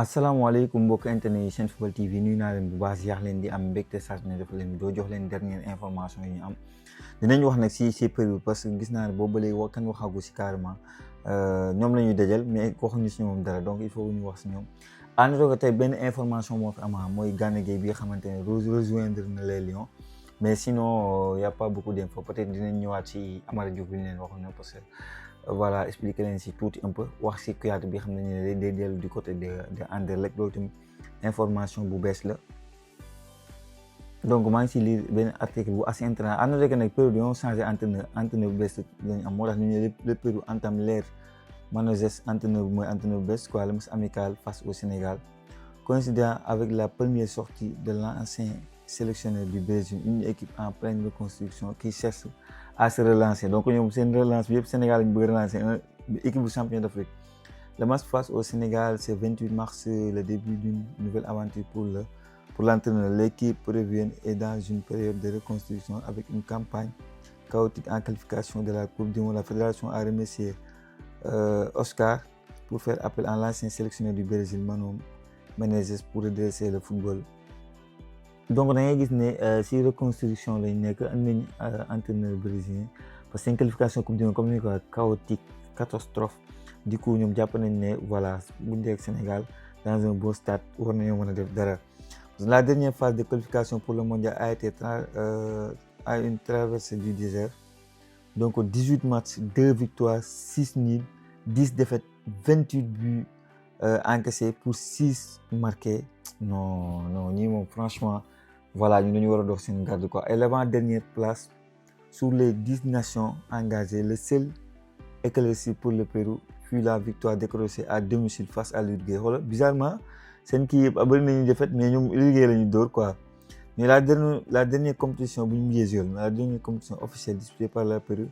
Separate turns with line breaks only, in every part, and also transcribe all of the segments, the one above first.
asalaamaaleykum mbokk internet yi Senfootball TV nuyu naa leen bu baax yaax leen di am mbégte saa su ne dafa leen doo jox leen dernière information yi ñu am dinañ wax nag si période parce que gis naa ne boobu ba léegi kan waxagu si carrément ñoom la ñuy dajal mais waxuñu si ñoom dara donc il faut ñu wax si ñoom. en tout cas tey benn information moo fi am mooy Gana Gueye bi nga xamante ne rejoindre na les Lions mais sinon y' a pas beaucoup d' infos peut-être dinañ ñëwaat si Amara Diouf bi ñu leen waxoon parce que. Voilà expliquer leen si tuuti un peu wax si Kouyaté bi xam ne day dellu du côté de Anderlecht loolu tamit information bu bees la donc maa ngi si lire benn article bu assez intéressant ànd rek nag période yoo changé entraîneur bu bees lañu am moo tax ñu ne le Pérou entame l'ère Manoses entraîneur bu mooy entraîneur bu bees quoi le match amical face au Sénégal coïncidant avec la première sortie de l'ancien sélectionneur du Brésil, une équipe en pleine reconstruction qui cherche à se relancer. Donc, c'est une relance. Le Sénégal veut relancer une équipe de champion d'Afrique. Le match face au Sénégal, c'est 28 mars, le début d'une nouvelle aventure pour l'entraîneur. L'équipe péruvienne est dans une période de reconstruction avec une campagne chaotique en qualification de la Coupe du Monde. La fédération a remercié Oscar pour faire appel à l'ancien sélectionneur du Brésil, Mano Menezes, pour redresser le football. Donc da ngay gis ne si reconstruction lañ nekk am nañ entraîneur brésilien parce que seen qualification coupe du monde comme ni ko chaotique catastrophe du coup ñoom jàpp nañ ne voilà bu ñu ak Sénégal dans un beau stade war nañoo mën a def dara. La dernière phase de qualification pour le mondial a été à une traversée du désert donc 18 matchs 2 victoires 6 nuls 10 défaites 28 buts encaissés pour 6 marqués non ñii moom franchement. Voilà, nous devons dox seen garde quoi. Et l'avant-dernière place sur les 10 nations engagées, le seul éclairci pour le Pérou fut la victoire décrochée à domicile face à l'Uruguay. Bizarrement, c'est une équipe qui a une défaite, mais nous l'Uruguay la ñu dóor quoi. Mais la dernière compétition la dernière compétition officielle disputée par le Pérou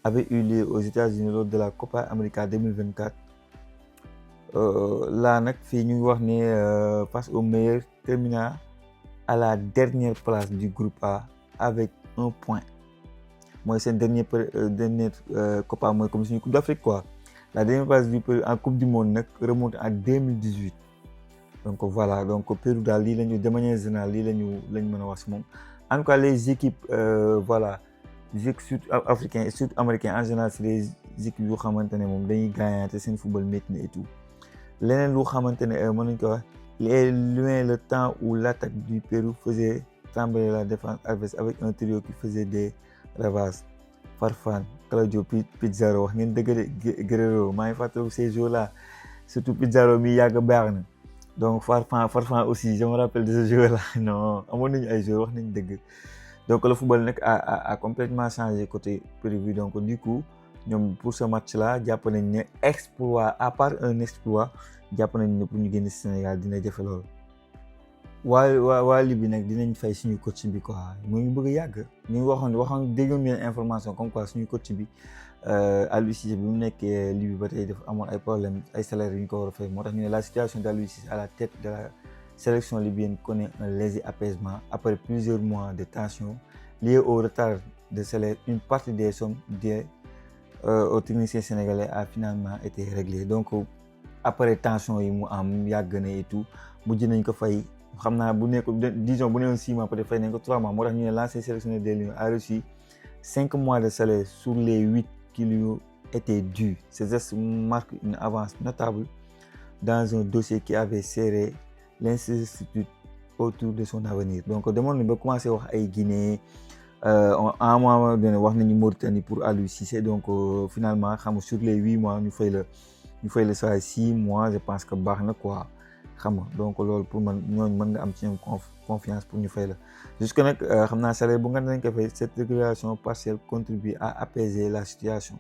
avait eu lieu aux États-Unis lors de la Copa América 2024. Là nag fii ñu wax ne face au meilleur terminant à la dernière place du groupe A avec 1 point. Moi, c'est une dernière Copa, moi, comme c'est une Coupe d'Afrique, quoi. La dernière place du Pérou en Coupe du Monde remonte en 2018. Donc voilà, donc Pérou, de manière générale, en tout cas, les équipes, voilà, les équipes sud-africaines et sud-américaines, en général, c'est les équipes qui ont gagné, c'est un football maintenant et tout. Les équipes il est loin le temps où l'attaque du Pérou faisait trembler la défense adverse avec un trio qui faisait des ravages. Farfan, Claudio Pizarro, wax ngeen dëgg Guerrero maa ngi fàttaliku ces jours-là surtout Pizarro mi yàgg baax na donc Farfan aussi je me rappelle de ce jour-là non amoon nañu ay jours wax nañu dëgg donc le football nag a complètement changé côté Pérou donc du coup ñoom pour ce match-là jàpp nañ ne exploit à part un exploit jàpp nañ ne pour ñu génn Sénégal dina jafe lool. waa Libye nag dinañ fay suñu coach bi quoi mu ngi bëgg a yàgg ñu waxoon déggoon ngeen information comme quoi suñu coach bi Aliou Cissé bi mu nekkee Libye ba tey dafa amoon ay problème ay salaires yu ñu ko war a fay moo tax ñu ne la situation d'Aliou Cissé à la tête de la sélection libyenne connaît un léger apaisement après plusieurs mois de tension liés au retard de salaire. Une partie des sommes liées aux techniciens sénégalais a finalement été réglée donc après tension yi mu am yàgg na et tout mujj nañ ko fay xam naa bu nekk disons bu newoon 6 mois peut-être fay nañ ko 3 mois moo tax ñu ne l'ancien sélectionneur des Lions a reçu 5 mois de salaire sur les 8 qui lui étaient dus. Ces gestes marquent une avance notable dans un dossier qui avait serré l'incertitude autour de son avenir donc demoon nañ ba commencé wax ay Guinée à un moment donné wax nañu Mauritanie pour Aliou Cissé donc finalement xam nga sur les 8 mois ñu fay le saa 6 mois je pense que baax na quoi xam nga donc loolu pour man ñooñu mën nga am ci ñoom confiance pour ñu fay la jusque nag xam naa salaire bu nga nañ ko fay cette régulation partielle contribue à apaiser la situation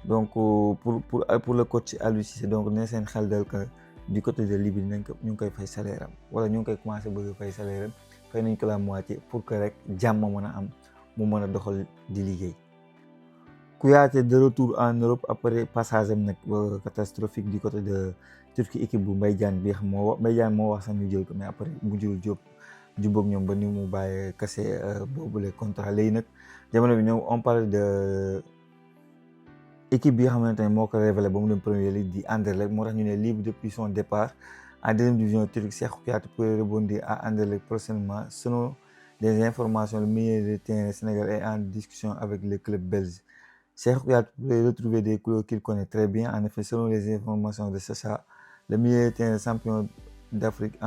donc pour le coach Aliou Cissé donc ne seen xel dal que du côté de Libye ñu ngi koy fay salaire am wala ñu ngi koy commencé bëgg fay salaire am fay nañ ko la moitié pour que rek jàmm mën a am mu mën a doxal di liggéey. Kouyaté de retour en Europe après passage am nag catastrophique du côté de Turquie équipe bu Mbaye Diagne bi xam Mbaye Diagne moo wax sax ñu jël ko mais après bu jël jubboog ñoom ba ni mu bàyyee kase boobule contrat léegi nag jamono bi ñoom on parle de équipe bi nga xamante ne moo ko révélé ba mu dem Premier League di Anderlecht moo tax ñu ne libre depuis son départ en deuxième division turque, Cheikhou Kouyaté pourrait rebondir à Anderlecht prochainement. Selon des informations, le milieu de terrain sénégalais est en discussion avec le club belge. Cheikhou Kouyaté pourrait retrouver des couleurs qu'il connaît très bien. En effet, selon les informations de Sacha, le milieu de terrain champion d'Afrique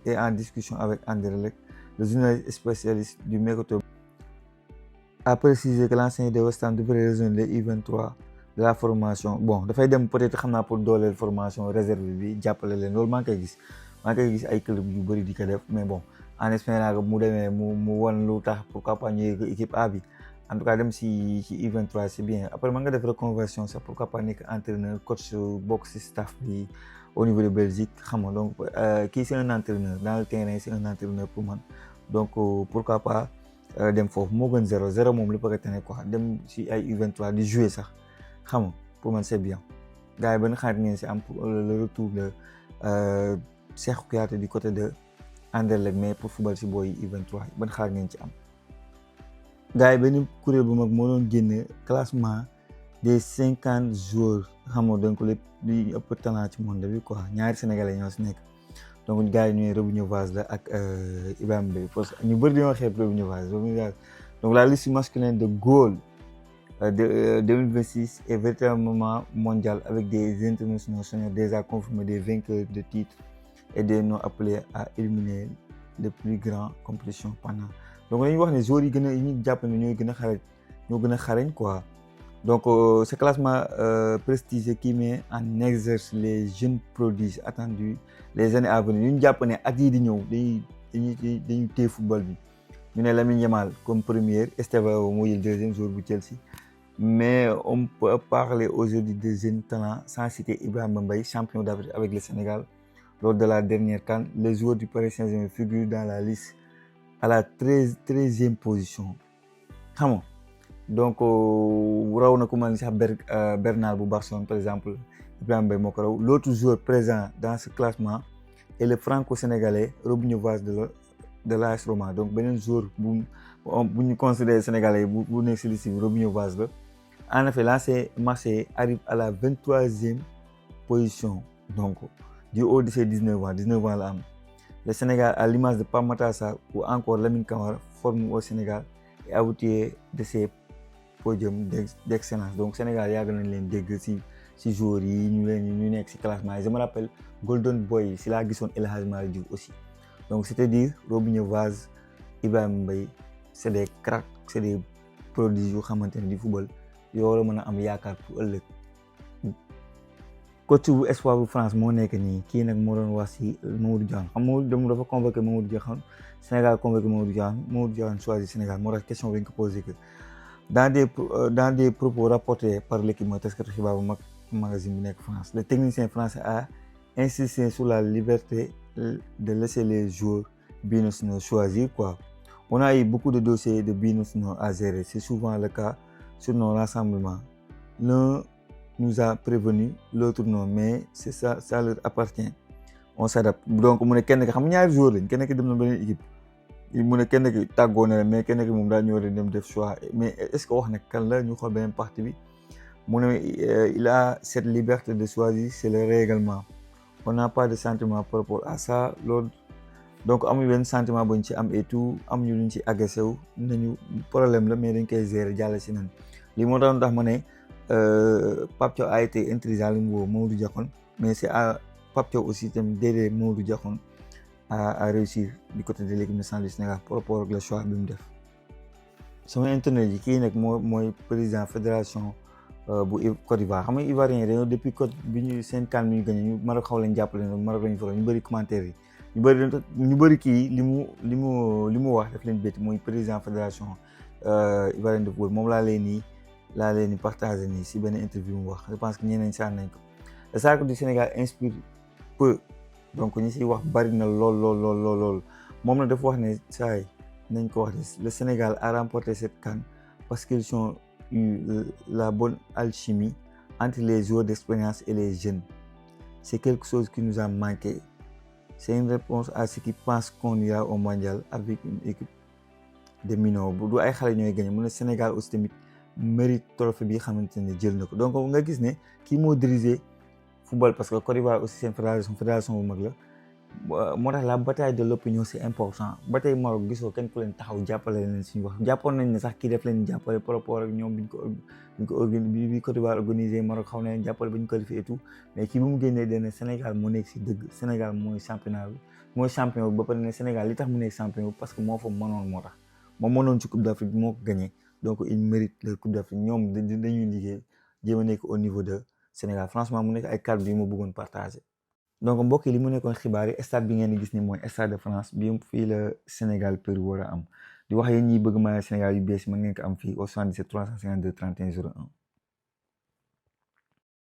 est en discussion avec Anderlecht. Le journaliste spécialiste du mercato a précisé que l'ancien de West Ham devrait rejoindre les U23 de la formation. Bon, dafay dem peut-être xam naa pour dooleel formation réserve bi jàppale leen loolu maa ngi koy gis ay club yu bëri di ko def, mais bon en espérant que mu demee mu wan lu tax pourquoi pas ñu équipe A bi. En tout cas dem si U23 c'est bien. Après mën nga def reconversion sax pourquoi pas nekk entraîneur coach bokk si staff bi au niveau de Belgique xam nga. Donc kii c'est un entraîneur dans le terrain, c'est un entraîneur pour man. Donc pourquoi pas dem foofu moo gën 0 moom li bëgg a tane quoi. Dem si ay U23 di jouer sax xam nga pour man c'est bien. Gars yi ban xaar ngeen si am pour le retour de Cheikhou Kouyaté du côté de Anderlecht, mais pour football si booy U23 ban xaar ngeen ci am. Gars yi benn kuréel bu mag moo doon génne classement des 50 joueurs xam nga donc lépp li ëpp talent ci monde bi quoi. Ñaari sénégalais ñoo si nekk. Donc gars yi ñooy Robinho Vaz la ak Ibrahima Mbaye parce que ñu bëri dañoo xeeb Robinho Vaz. Donc la liste masculine de goal de 2026 est véritablement mondiale avec des internationaux seniors déjà confirmés, des vainqueurs de titres et des noms appelés à éliminer les plus grandes compétitions pendant. Donc dañuy wax ne joueurs yi gën a ñu jàpp ne ñoo gën a xarañ quoi. Donc ce classement prestigieux qui met en exergue les jeunes prodiges attendus les années à venir. ñu jàpp ne at yii di ñëw dañuy téye football bi. ñu ne Lamine Yamal comme première, Estevao mooy le deuxième joueur bu Chelsea. Mais on peut parler aujourd'hui de jeunes talents sans citer Ibrahima Mbaye, champion d'Afrique avec le Sénégal lors de la dernière CAN. Les joueurs du Paris Saint-Germain figurent dans la liste à la 13e position. Xam nga donc raw na ku mel ni sax Bernal bu Barcelone par exemple, Ibrahima Mbaye moo ko raw. L'autre joueur présent dans ce classement est le franco-sénégalais Robinho Vaz de l'AS Roma. Donc beneen joueur bu ñu considéré sénégalais bu nekk si liste bi Robinho Vaz la. En effet, l'ancien Marseillais arrive à la 23e position, donc du haut de ses 19 ans là. Le Sénégal, à l'image de Pape Matar Sarr ou encore Lamine Camara, forme au Sénégal et aboutit de ses podiums d'excellence. Donc Sénégal yàgg nañ leen dégg si joueurs yi ñu nekk si classement yi. Je me rappelle Golden Boy si laa gisoon El Hadji Malick Diouf aussi. Donc c'est-à-dire Robinho Vaz, Ibrahima Mbaye, c'est des cracks, c'est des prodiges yu xamante ne di football yoo war a mën a am yaakaar pour ëllëg. Coach bu espoir bu France moo nekk nii kii nag moo doon wax si Mamadou Diagne. Xam nga dafa convoqué Mamadou Diagne, Sénégal convoqué Mamadou Diagne choisi Sénégal. Moo tax question bi nga ko posé que dans des propos rapportés par l'équipe mooy taskatu xibaar bu mag magazine bi nekk France, le technicien français a insisté sur la liberté de laisser les joueurs binationaux choisir quoi. On a eu beaucoup de dossiers de binationaux à gérer, c'est souvent le cas sur nos rassemblements. L'un nous a prévenu, l'autre non, mais c'est ça leur appartient. On s'adapte. Donc mu ne kenn ki xam ñaari joueurs lañ, kenn ki dem na beneen équipe. Mu ne kenn ki tàggoo na mais kenn ki moom daa ñëw dem def choix. Mais est-ce que wax na kan la ñu xool beneen partie bi. Mu ne il a cette liberté de choisir, c'est le règlement. On n'a pas de sentiment par rapport à ça. Loolu donc amuñu benn sentiment buñ ci am et tout, amuñu luñ ci agressé wu nañu problème la mais dañ koy gérer jàll si nan. Lii moo tax ma ne Pape Thiaw a été intelligent li mu woo Mamadou Diakhone, mais c'est à Pape Thiaw aussi tamit d'aider Mamadou Diakhone à réussir du côté de l'équipe nationale du Sénégal par rapport ak le choix bi mu def. Sama internet yi kii nag mooy président fédération bu Côte d'Ivoire. Xam nga Ivoirien yi dañoo depuis côte bi ñu seen CAN bi ñu gagné ñu Maroc xaw leen jàppale ne Maroc lañu faral ñu bëri commentaire yi ñu bëri kii li mu wax daf leen bett mooy président fédération ivoirienne de football. Moom laa leen ni partagé nii si benn interview mu wax. Je pense que ñeneen saan nañ ko. Le sacre du Sénégal inspire peu, donc ñi siy wax bari na lool. Moom na dafa wax ne saa yi nañ ko wax le Sénégal a remporté cette CAN parce qu'ils ont eu la bonne alchimie entre les joueurs d'expérience et les jeunes. C'est quelque chose qui nous a manqué. C'est une réponse à ceux qui pensent qu'on ira au mondial avec une équipe de mineurs. Bu du ay xale ñooy gagné mu ne Sénégal aussi tamit mérite trophée bi xamante ne jël na ko donc nga gis ne kii moo dirigé football parce que Côte d'Ivoire aussi seen fédération bu mag la moo tax la bataille de l'opinion c'est important ba tey Maroc gisoo kenn ku leen taxaw jàppale leen suñu wax jàppoon nañ ne sax kii def leen jàppale par rapport ak ñoom bi Côte d'Ivoire organisé Maroc xaw na leen jàppale ba ñu qualifié et tout mais kii bu mu génnee dene Sénégal moo nekk si dëgg Sénégal mooy championnat bi mooy champion bi ba pare ne Sénégal li tax mu nekk champion bi parce que moo fa mënoon moo tax moo mënoon ci Coupe d'Afrique moo ko gagné donc il mérite la Coupe d'Afrique ñoom dañuy liggéey jéem a nekk au niveau de Sénégal franchement mu nekk ay cadre bi ma bëggoon partager. donc mbokk yi li mu nekkoon xibaar yi stade bi ngeen di gis ni mooy stade de France bi fii la Sénégal Pérou war a am di wax yéen ñi bëgg maillot Sénégal yu bees mën ngeen ko am fii au 77 352 31 01